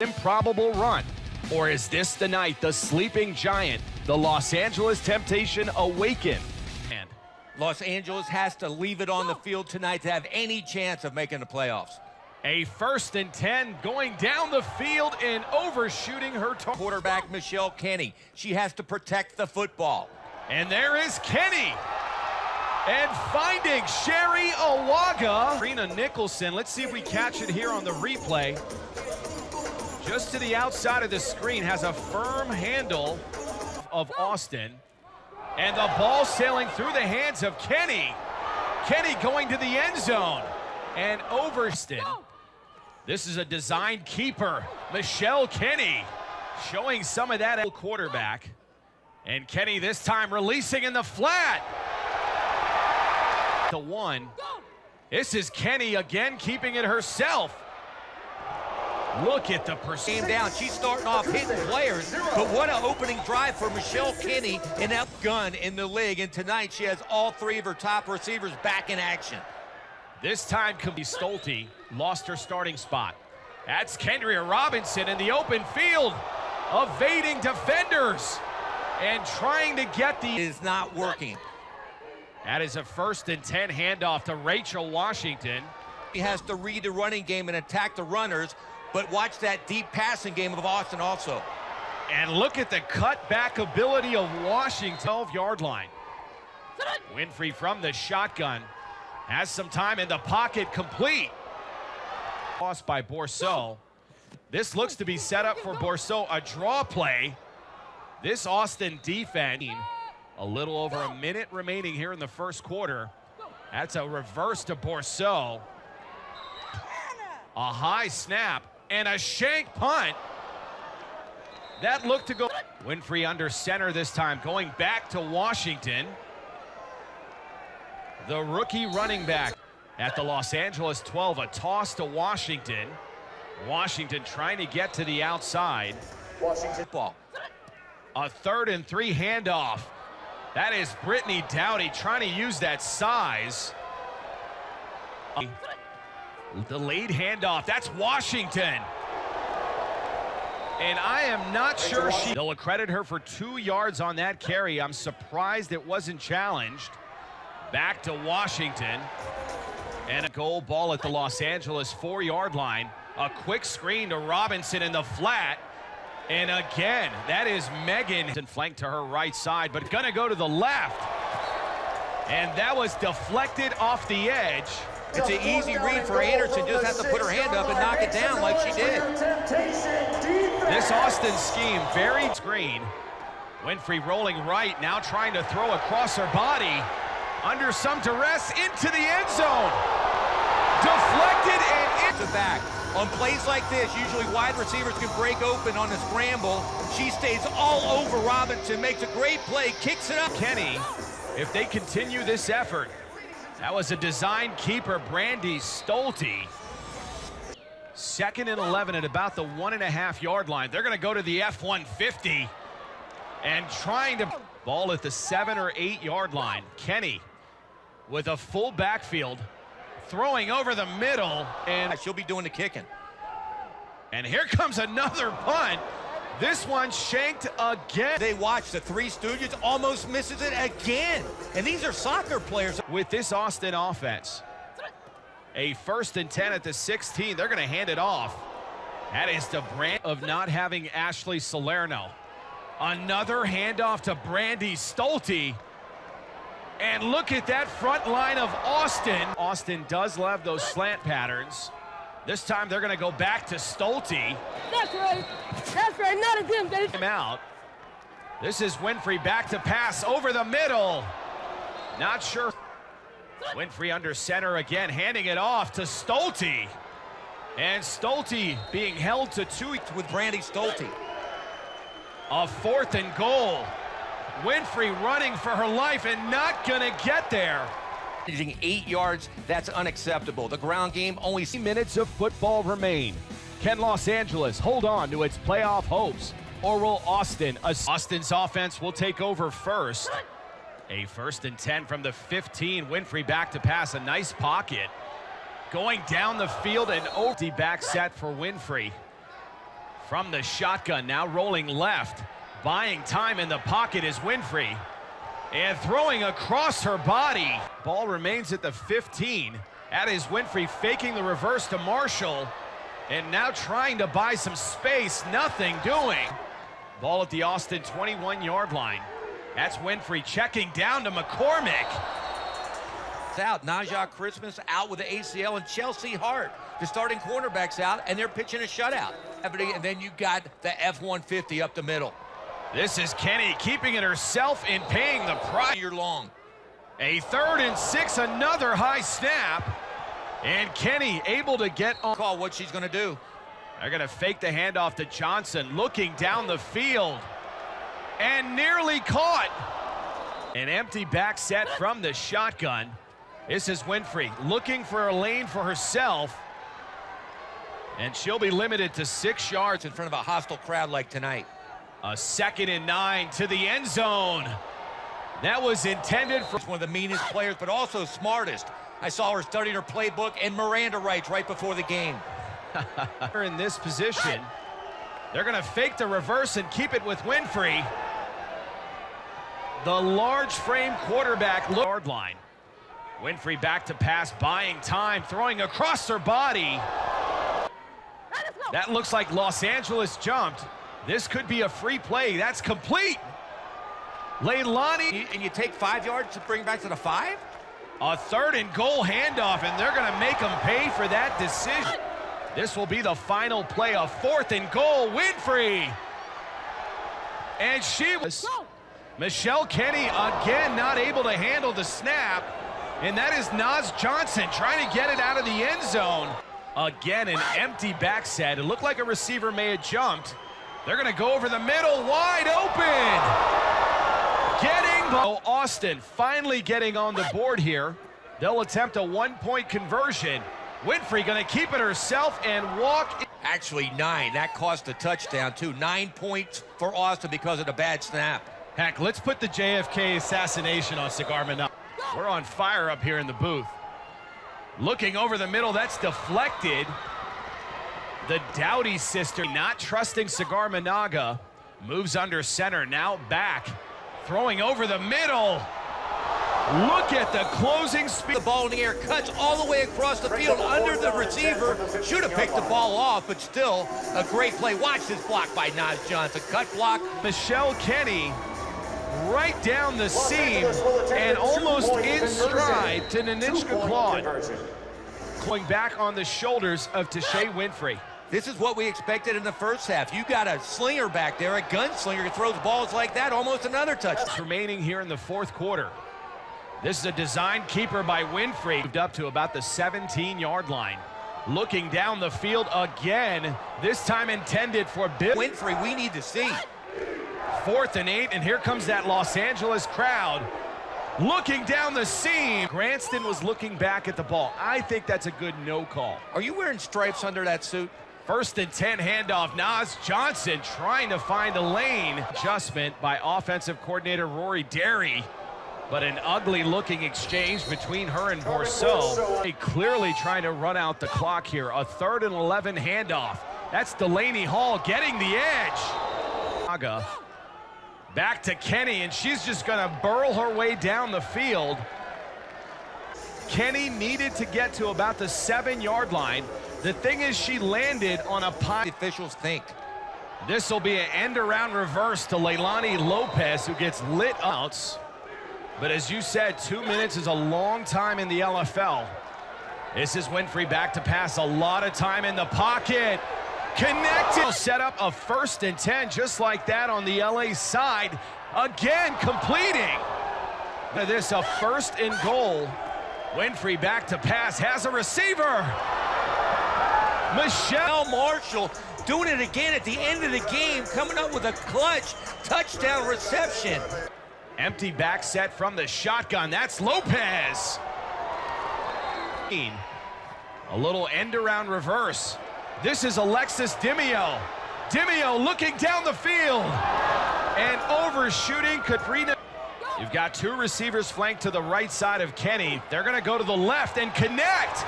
Improbable run? Or is this the night the sleeping giant, the Los Angeles Temptation, awaken? And Los Angeles has to leave it on the field tonight to have any chance of making the playoffs. A 1st and 10 going down the field and overshooting her quarterback, Michelle Kenny. She has to protect the football. And there is Kenny. And finding Sherry Awaga. Trina Nicholson, let's see if we catch it here on the replay. Just to the outside of the screen, has a firm handle of Austin. And the ball sailing through the hands of Kenny. Kenny going to the end zone. And Overston. This is a designed keeper. Michelle Kenny showing some of that quarterback. And Kenny this time releasing in the flat. The one. This is Kenny again keeping it herself. Look at the game down. She's starting off hitting players, but what an opening drive for Michelle Kenny and that gun in the league. And tonight she has all 3 of her top receivers back in action. This time, Stolte lost her starting spot. That's Kendria Robinson in the open field, evading defenders and trying to get the... It is not working. That is a 1st and 10 handoff to Rachel Washington. He has to read the running game and attack the runners, but watch that deep passing game of Austin also. And look at the cutback ability of Washington. 12-yard line. Winfrey from the shotgun. Has some time in the pocket, complete. Lost by Bourseau. This looks to be set up for Bourseau, a draw play. This Austin defense, a little over a minute remaining here in the 1st quarter. That's a reverse to Bourseau. A high snap and a shank punt. That looked to go. Winfrey under center this time, going back to Washington. The rookie running back at the Los Angeles 12, a toss to Washington. Washington trying to get to the outside. Washington ball. A 3rd and 3 handoff. That is Brittany Dowdy trying to use that size. Delayed handoff, that's Washington. And I am not sure they'll accredit her for 2 yards on that carry. I'm surprised it wasn't challenged. Back to Washington. And a goal ball at the Los Angeles 4-yard line. A quick screen to Robinson in the flat. And again, that is Megan. Flanked to her right side, but gonna go to the left. And that was deflected off the edge. It's an easy read for Anderson. Just has to put her hand up and knock it down like she did. This Austin scheme, very screen. Winfrey rolling right, now trying to throw across her body. Under some duress, into the end zone. Deflected and into back. On plays like this, usually wide receivers can break open on the scramble. She stays all over Robinson, makes a great play, kicks it up. Kenny, if they continue this effort, that was a design keeper, Brandy Stolte. 2nd and 11 at about the 1.5-yard line. They're going to go to the F-150 and trying to ball at the 7 or 8-yard line. Kenny with a full backfield, throwing over the middle, and she'll be doing the kicking. And here comes another punt. This one shanked again. They watch the Three Stooges, almost misses it again. And these are soccer players. With this Austin offense, a 1st and 10 at the 16. They're going to hand it off. That is the brand of not having Ashley Salerno. Another handoff to Brandy Stolte. And look at that front line of Austin. Austin does love those slant patterns. This time they're going to go back to Stolte. That's right. That's right. Not again, baby. Him out. This is Winfrey back to pass over the middle. Not sure. Winfrey under center again, handing it off to Stolte. And Stolte being held to 2 with Brandy Stolte. A 4th and goal. Winfrey running for her life and not gonna get there. 8 yards, that's unacceptable. The ground game only 3 minutes of football remain. Can Los Angeles hold on to its playoff hopes? Or will Austin's offense will take over first. A 1st and 10 from the 15. Winfrey back to pass, a nice pocket. Going down the field and back set for Winfrey. From the shotgun, now rolling left. Buying time in the pocket is Winfrey. And throwing across her body. Ball remains at the 15. That is Winfrey faking the reverse to Marshall. And now trying to buy some space, nothing doing. Ball at the Austin 21-yard line. That's Winfrey checking down to McCormick. It's out. Najah Christmas out with the ACL, and Chelsea Hart, the starting cornerbacks out, and they're pitching a shutout. And then you got the F-150 up the middle. This is Kenny keeping it herself and paying the price. Year long. A 3rd and 6, another high snap. And Kenny able to get on. Call what she's going to do. They're going to fake the handoff to Johnson, looking down the field. And nearly caught. An empty back set from the shotgun. This is Winfrey looking for a lane for herself. And she'll be limited to 6 yards in front of a hostile crowd like tonight. A 2nd and 9 to the end zone. That was intended for one of the meanest players, but also smartest. I saw her studying her playbook and Miranda rights right before the game. In this position, they're going to fake the reverse and keep it with Winfrey. The large frame quarterback yard line. Winfrey back to pass, buying time, throwing across her body. That looks like Los Angeles jumped. This could be a free play. That's complete. Leilani. And you take 5 yards to bring back to the 5? A 3rd and goal handoff, and they're going to make them pay for that decision. This will be the final play, a 4th and goal. Winfrey. And she was. Michelle Kenny again not able to handle the snap. And that is Naz Johnson trying to get it out of the end zone. Again, an empty back set. It looked like a receiver may have jumped. They're going to go over the middle, wide open. Austin finally getting on the board here. They'll attempt a 1-point conversion. Winfrey going to keep it herself and walk. Actually 9. That cost a touchdown too. 9 points for Austin because of the bad snap. Heck, let's put the JFK assassination on Cigar Manalo. We're on fire up here in the booth. Looking over the middle, that's deflected. The Dowdy sister not trusting Cigar Managa. Moves under center, now back. Throwing over the middle. Look at the closing speed. The ball in the air, cuts all the way across the field under the receiver. Should have picked the ball off, but still a great play. Watch this block by Naz Johnson. Cut block. Michelle Kenny right down the seam and almost in stride to Nanishka Claude. Going back on the shoulders of Tashay Winfrey. This is what we expected in the first half. You got a slinger back there, a gunslinger who throws balls like that, almost another touch. Remaining here in the 4th quarter. This is a design keeper by Winfrey. Moved up to about the 17-yard line. Looking down the field again, this time intended for Bill. Winfrey, we need to see. 4th and 8, and here comes that Los Angeles crowd. Looking down the seam. Granston was looking back at the ball. I think that's a good no call. Are you wearing stripes under that suit? 1st and 10 handoff. Naz Johnson trying to find a lane. Adjustment by offensive coordinator Rory Derry. But an ugly looking exchange between her and Bourseau. They clearly trying to run out the clock here. A 3rd and 11 handoff. That's Delaney Hall getting the edge. Back to Kenny, and she's just going to burl her way down the field. Kenny needed to get to about the 7-yard line. The thing is, she landed on a pot. The officials think. This will be an end-around reverse to Leilani Lopez, who gets lit out. But as you said, 2 minutes is a long time in the LFL. This is Winfrey back to pass. A lot of time in the pocket. Connected. Set up a 1st and 10 just like that on the LA side. Again, completing. This a 1st and goal. Winfrey back to pass, has a receiver. Michelle Marshall doing it again at the end of the game, coming up with a clutch touchdown reception. Empty back set from the shotgun. That's Lopez. A little end around reverse. This is Alexis Dimio. Dimio looking down the field and overshooting Katrina. You've got 2 receivers flanked to the right side of Kenny. They're going to go to the left and connect.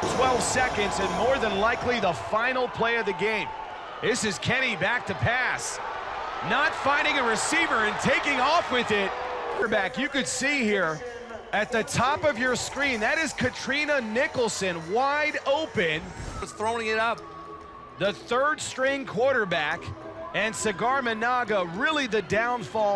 12 seconds and more than likely the final play of the game. This is Kenny back to pass. Not finding a receiver and taking off with it. Quarterback, you could see here at the top of your screen, that is Katrina Nicholson wide open. Was throwing it up. The third string quarterback, and Sagar Managa really the downfall.